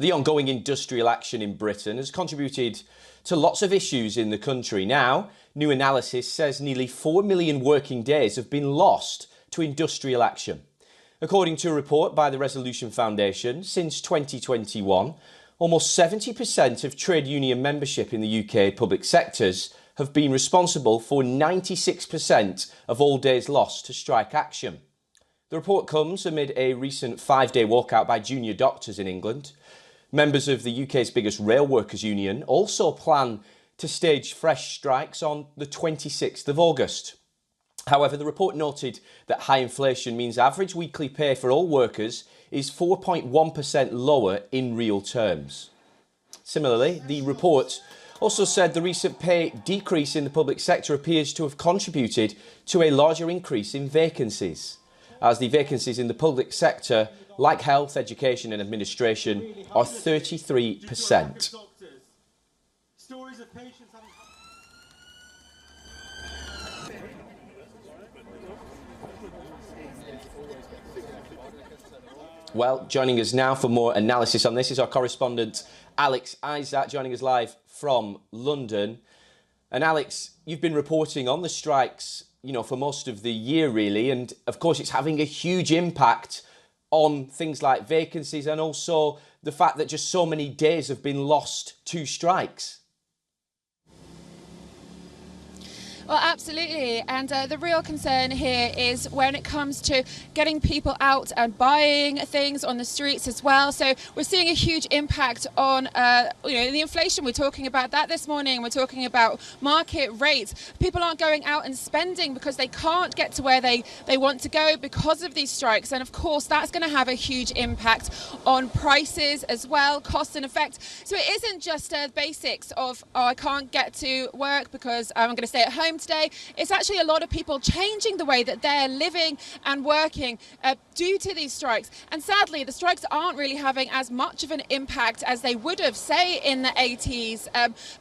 The ongoing industrial action in Britain has contributed to lots of issues in the country. Now, new analysis says nearly 4 million working days have been lost to industrial action. According to a report by the Resolution Foundation, since 2021, almost 70% of trade union membership in the UK public sectors have been responsible for 96% of all days lost to strike action. The report comes amid a recent 5-day walkout by junior doctors in England. Members of the UK's biggest rail workers union also plan to stage fresh strikes on the 26th of August. However, the report noted that high inflation means average weekly pay for all workers is 4.1% lower in real terms. Similarly, the report also said the recent pay decrease in the public sector appears to have contributed to a larger increase in vacancies, as the vacancies in the public sector, like health, education and administration, are 33%. Well, joining us now for more analysis on this is our correspondent Alex Isaac, joining us live from London. And Alex, you've been reporting on the strikes, for most of the year really, and of course it's having a huge impact on things like vacancies and also the fact that just so many days have been lost to strikes. Well, absolutely. And the real concern here is when it comes to getting people out and buying things on the streets as well. So we're seeing a huge impact on, the inflation. We're talking about that this morning. We're talking about market rates. People aren't going out and spending because they can't get to where they want to go because of these strikes. And of course, that's going to have a huge impact on prices as well, cost and effect. So it isn't just basics of, I can't get to work because I'm going to stay at home today. It's actually a lot of people changing the way that they're living and working due to these strikes. And sadly, the strikes aren't really having as much of an impact as they would have, say, in the 80s.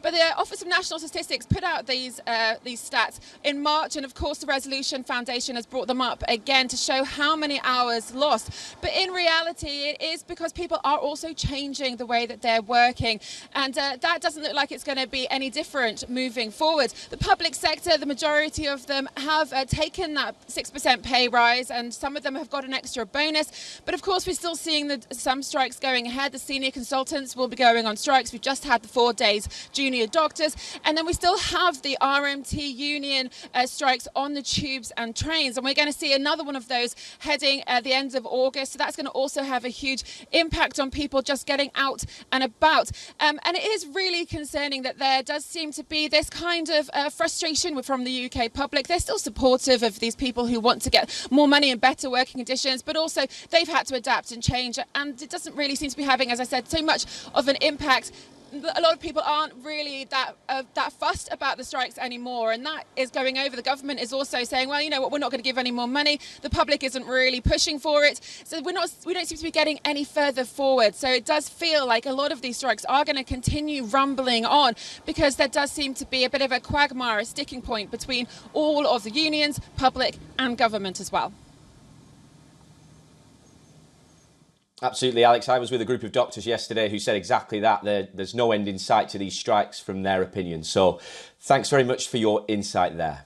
But the Office of National Statistics put out these stats in March, and of course the Resolution Foundation has brought them up again to show how many hours lost. But in reality, it is because people are also changing the way that they're working, and that doesn't look like it's going to be any different moving forward. The public sector, the majority of them have taken that 6% pay rise, and some of them have got an extra bonus. But of course, we're still seeing some strikes going ahead. The senior consultants will be going on strikes. We've just had the 4 days junior doctors, and then we still have the RMT union strikes on the tubes and trains, and we're going to see another one of those heading at the end of August. So that's going to also have a huge impact on people just getting out and about. And it is really concerning that there does seem to be this kind of frustration from the UK public. They're still supportive of these people who want to get more money and better working conditions, but also they've had to adapt and change, and it doesn't really seem to be having, as I said, so much of an impact. A lot of people aren't really that fussed about the strikes anymore, and that is going over. The government is also saying, well, you know what, we're not going to give any more money. The public isn't really pushing for it, so we don't seem to be getting any further forward. So it does feel like a lot of these strikes are going to continue rumbling on, because there does seem to be a bit of a quagmire, a sticking point between all of the unions, public and government as well. Absolutely, Alex. I was with a group of doctors yesterday who said exactly that. There's no end in sight to these strikes from their opinion. So thanks very much for your insight there.